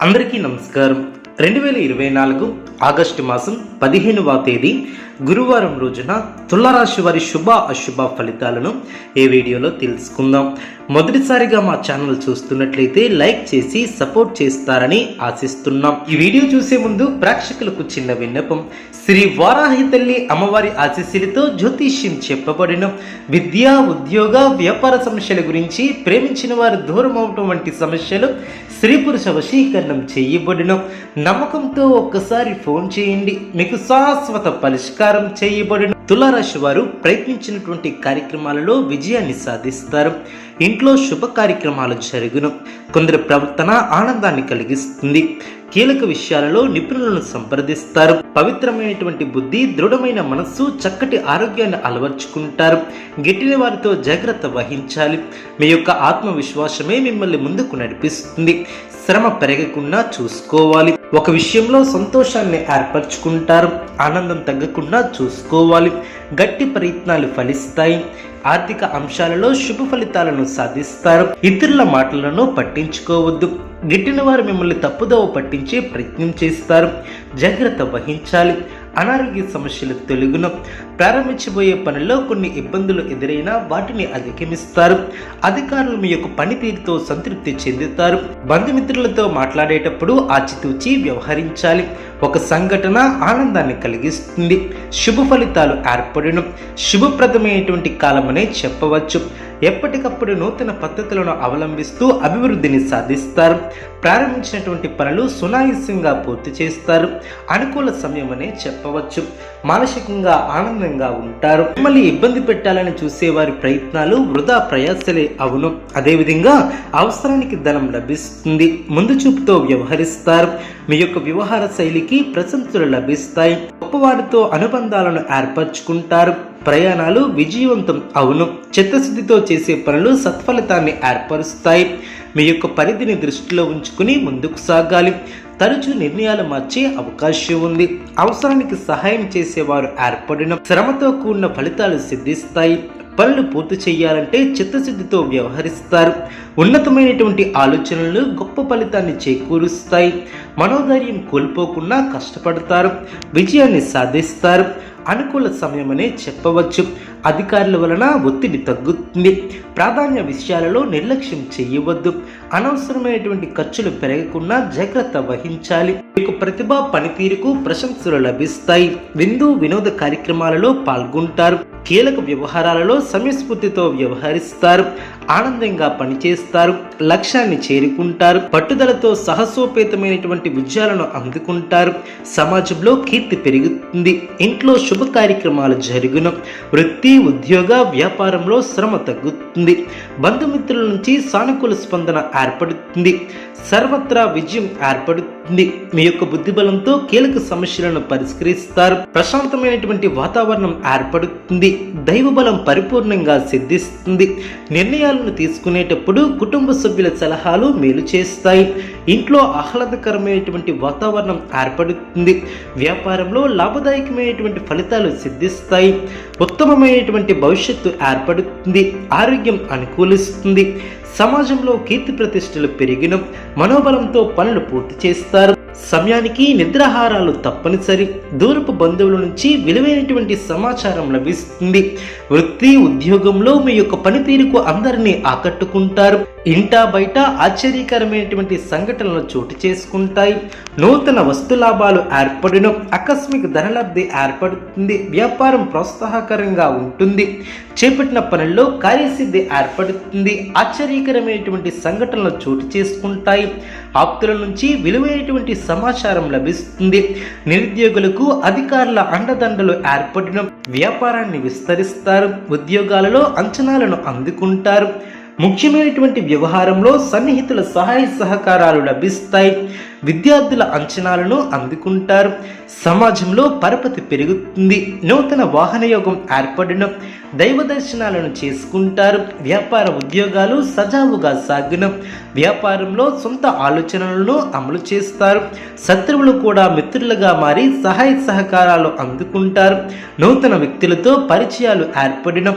అందరికీ నమస్కారం. 2024 ఆగస్టు మాసం 15వ తేదీ గురువారం రోజున తులారాశి వారి శుభ అశుభ ఫలితాలను ఈ వీడియోలో తెలుసుకుందాం. మొదటిసారిగా మా ఛానల్ చూస్తున్నట్లయితే లైక్ చేసి సపోర్ట్ చేస్తారని ఆశిస్తున్నాం. ఈ వీడియో చూసే ముందు ప్రేక్షకులకు చిన్న విన్నపం. శ్రీ వారాహి తల్లి అమ్మవారి ఆశీస్సులతో జ్యోతిష్యం చెప్పబడిన విద్య, ఉద్యోగ, వ్యాపార సమస్యల గురించి, ప్రేమించిన వారు దూరం అవటం వంటి సమస్యలు, స్త్రీ పురుష వశీకరణం చేయబడిన నమ్మకంతో ఒక్కసారి ఫోన్ చేయండి, మీకు శాశ్వత పరిష్కారం చేయబడిన. తులారాశి వారు ప్రయత్నించినటువంటి కార్యక్రమాలలో విజయాన్ని సాధిస్తారు. ఇంట్లో శుభ కార్యక్రమాలు జరుగును. కొందరి ప్రవర్తన ఆనందాన్ని కలిగిస్తుంది. కీలక విషయాలలో నిపుణులను సంప్రదిస్తారు. పవిత్రమైనటువంటి బుద్ధి, దృఢమైన మనస్సు, చక్కటి ఆరోగ్యాన్ని అలవర్చుకుంటారు. గిట్టిన వారితో జాగ్రత్త వహించాలి. మీ యొక్క ఆత్మవిశ్వాసమే మిమ్మల్ని ముందుకు నడిపిస్తుంది. శ్రమ పెరగకుండా చూసుకోవాలి. ఒక విషయంలో సంతోషాన్ని ఏర్పరచుకుంటారు. ఆనందం తగ్గకుండా చూసుకోవాలి. గట్టి ప్రయత్నాలు ఫలిస్తాయి. ఆర్థిక అంశాలలో శుభ ఫలితాలను సాధిస్తారు. ఇతరుల మాటలను పట్టించుకోవద్దు. గిట్టిన వారు మిమ్మల్ని తప్పుదోవ పట్టించే ప్రయత్నం చేస్తారు. జాగ్రత్త వహించాలి. అనారోగ్య సమస్యలు తొలగును. ప్రారంభించబోయే పనిలో కొన్ని ఇబ్బందులు ఎదురైనా వాటిని అధిగమిస్తారు. అధికారులు మీ యొక్క పనితీరుతో సంతృప్తి చెందుతారు. బంధుమిత్రులతో మాట్లాడేటప్పుడు ఆచితూచి వ్యవహరించాలి. ఒక సంఘటన ఆనందాన్ని కలిగిస్తుంది. శుభ ఫలితాలు ఏర్పడను. శుభప్రదమైనటువంటి కాలమనే చెప్పవచ్చు. ఎప్పటికప్పుడు నూతన పద్ధతులను అవలంబిస్తూ అభివృద్ధిని సాధిస్తారు. ప్రారంభించినటువంటి పనులు సునాయాసంగా పూర్తి చేస్తారు. అనుకూల సమయం అనే చెప్పవచ్చు. మానసికంగా ఆనందంగా ఉంటారు. మిమ్మల్ని ఇబ్బంది పెట్టాలని చూసేవారి ప్రయత్నాలు వృధా ప్రయాసలే అవును. అదేవిధంగా అవసరానికి ధనం లభిస్తుంది. ముందు చూపుతో వ్యవహరిస్తారు. మీ యొక్క వ్యవహార శైలికి ప్రశంసలు లభిస్తాయి. గొప్పవారితో అనుబంధాలను ఏర్పరచుకుంటారు. ప్రయాణాలు విజయవంతం అవును. చిత్తశుద్ధితో చేసే పనులు సత్ఫలితాన్ని ఏర్పరుస్తాయి. మీ యొక్క పరిధిని దృష్టిలో ఉంచుకుని ముందుకు సాగాలి. తరచూ నిర్ణయాలు మార్చే అవకాశం ఉంది. అవసరానికి సహాయం చేసేవారు ఏర్పడిన శ్రమతో కూడిన ఫలితాలు సిద్ధిస్తాయి. పనులు పూర్తి చేయాలంటే చిత్తశుద్ధితో వ్యవహరిస్తారు. ఉన్నతమైనటువంటి ఆలోచనలు గొప్ప ఫలితాన్ని చేకూరుస్తాయి. మనోధైర్యం కోల్పోకుండా కష్టపడతారు. విజయాన్ని సాధిస్తారు. అనుకూల సమయమనే చెప్పవచ్చు. అధికారుల వలన ఒత్తిడి తగ్గుతుంది. ప్రాధాన్య విషయాలలో నిర్లక్ష్యం చేయవద్దు. అనవసరమైనటువంటి ఖర్చులు పెరగకుండా జాగ్రత్త వహించాలి. మీకు ప్రతిభ, పనితీరుకు ప్రశంసలు లభిస్తాయి. విందు వినోద కార్యక్రమాలలో పాల్గొంటారు. కీలక వ్యవహారాలలో సమయస్ఫూర్తితో వ్యవహరిస్తారు. ఆనందంగా పనిచేస్తారు. లక్ష్యాన్ని చేరుకుంటారు. పట్టుదలతో సాహసోపేతమైనటువంటి విజయాలను అందుకుంటారు. సమాజంలో కీర్తి పెరుగుతుంది. ఇంట్లో శుభ కార్యక్రమాలు జరుగును. వృత్తి, ఉద్యోగ, వ్యాపారంలో శ్రమ తగ్గుతుంది. బంధుమిత్రుల నుంచి సానుకూల స్పందన ఏర్పడుతుంది. సర్వత్రా విజయం ఏర్పడుతుంది. మీ యొక్క బుద్ధిబలంతో కీలక సమస్యలను పరిష్కరిస్తారు. ప్రశాంతమైనటువంటి వాతావరణం ఏర్పడుతుంది. దైవ బలం పరిపూర్ణంగా సిద్ధిస్తుంది. నిర్ణయాలను తీసుకునేటప్పుడు కుటుంబ సభ్యుల సలహాలు మేలు చేస్తాయి. ఇంట్లో ఆహ్లాదకరమైనటువంటి వాతావరణం ఏర్పడుతుంది. వ్యాపారంలో లాభదాయకమైనటువంటి ఫలితాలు సిద్ధిస్తాయి. ఉత్తమమైనటువంటి భవిష్యత్తు ఏర్పడుతుంది. ఆరోగ్యం అనుకూలిస్తుంది. సమాజంలో కీర్తి ప్రతిష్టలు పెరిగిన మనోబలంతో పనులు పూర్తి చేస్తారు. సమయానికి నిద్రాహారాలు తప్పనిసరి. దూరపు బంధువుల నుంచి విలువైనటువంటి సమాచారం లభిస్తుంది. వృత్తి, ఉద్యోగంలో మీ యొక్క పనితీరుకు అందరినీ ఆకట్టుకుంటారు. ఇంటా బయట ఆశ్చర్యకరమైనటువంటి సంఘటనలు చోటు చేసుకుంటాయి. నూతన వస్తు లాభాలు ఏర్పడిన ఆకస్మిక ధనలబ్ధి ఏర్పడుతుంది. వ్యాపారం ప్రోత్సాహకరంగా ఉంటుంది. చేపట్టిన పనుల్లో కార్యసిద్ధి ఏర్పడుతుంది. ఆశ్చర్యకరమైనటువంటి సంఘటనలు చోటు చేసుకుంటాయి. ఆప్తుల నుంచి విలువైనటువంటి సమాచారం లభిస్తుంది. నిరుద్యోగులకు అధికారుల అండదండలు ఏర్పడిన వ్యాపారాన్ని విస్తరిస్తారు. ఉద్యోగాలలో అంచనాలను అందుకుంటారు. ముఖ్యమైనటువంటి వ్యవహారంలో సన్నిహితుల సహాయ సహకారాలు లభిస్తాయి. విద్యార్థుల అంచనాలను అందుకుంటారు. సమాజంలో పరపతి పెరుగుతుంది. నూతన వాహన యోగం ఏర్పడిన దైవ దర్శనాలను చేసుకుంటారు. వ్యాపార ఉద్యోగాలు సజావుగా సాగిన వ్యాపారంలో సొంత ఆలోచనలను అమలు చేస్తారు. శత్రువులు కూడా మిత్రులుగా మారి సహాయ సహకారాలు అందుకుంటారు. నూతన వ్యక్తులతో పరిచయాలు ఏర్పడిన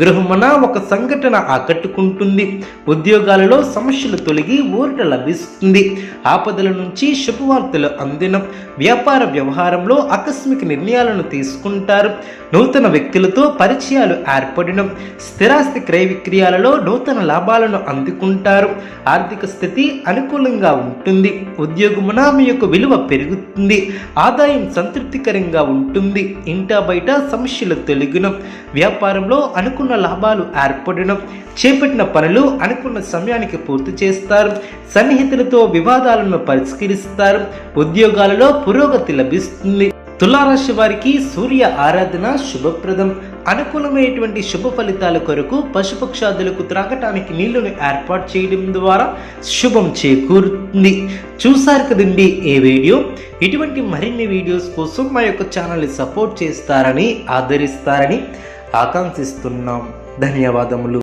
గృహమున ఒక సంఘటన ఆకట్టుకుంటుంది. ఉద్యోగాలలో సమస్యలు తొలగి ఊరట లభిస్తుంది. ఆపదల నుంచి శుభవార్తలు అందినం. వ్యాపార వ్యవహారంలో ఆకస్మిక నిర్ణయాలను తీసుకుంటారు. నూతన వ్యక్తులతో పరిచయాలు ఏర్పడినం. స్థిరాస్తి క్రయ విక్రయాలలో నూతన లాభాలను అందుకుంటారు. ఆర్థిక స్థితి అనుకూలంగా ఉంటుంది. ఉద్యోగమున మీ యొక్క విలువ పెరుగుతుంది. ఆదాయం సంతృప్తికరంగా ఉంటుంది. ఇంటా బయట సమస్యలు తొలగినం. వ్యాపారంలో అనుకున్న లాభాలు ఏర్పడినం. చేపట్టిన పనులు అనుకున్న సమయానికి పూర్తి చేస్తారు. సన్నిహితులతో వివాదాలను పరిష్కరిస్తారు. ఉద్యోగాలలో పురోగతి లభిస్తుంది. తులారాశి వారికి సూర్య ఆరాధన శుభప్రదం. అనుకూలమైనటువంటి శుభ ఫలితాల కొరకు పశుపక్షాదులకు త్రాగటానికి నీళ్లను ఏర్పాటు చేయడం ద్వారా శుభం చేకూరుతుంది. చూసారు కదండి ఈ వీడియో. ఇటువంటి మరిన్ని వీడియోస్ కోసం మా యొక్క ఛానల్ని సపోర్ట్ చేస్తారని, ఆదరిస్తారని ఆకాంక్షిస్తున్నాం. ధన్యవాదములు.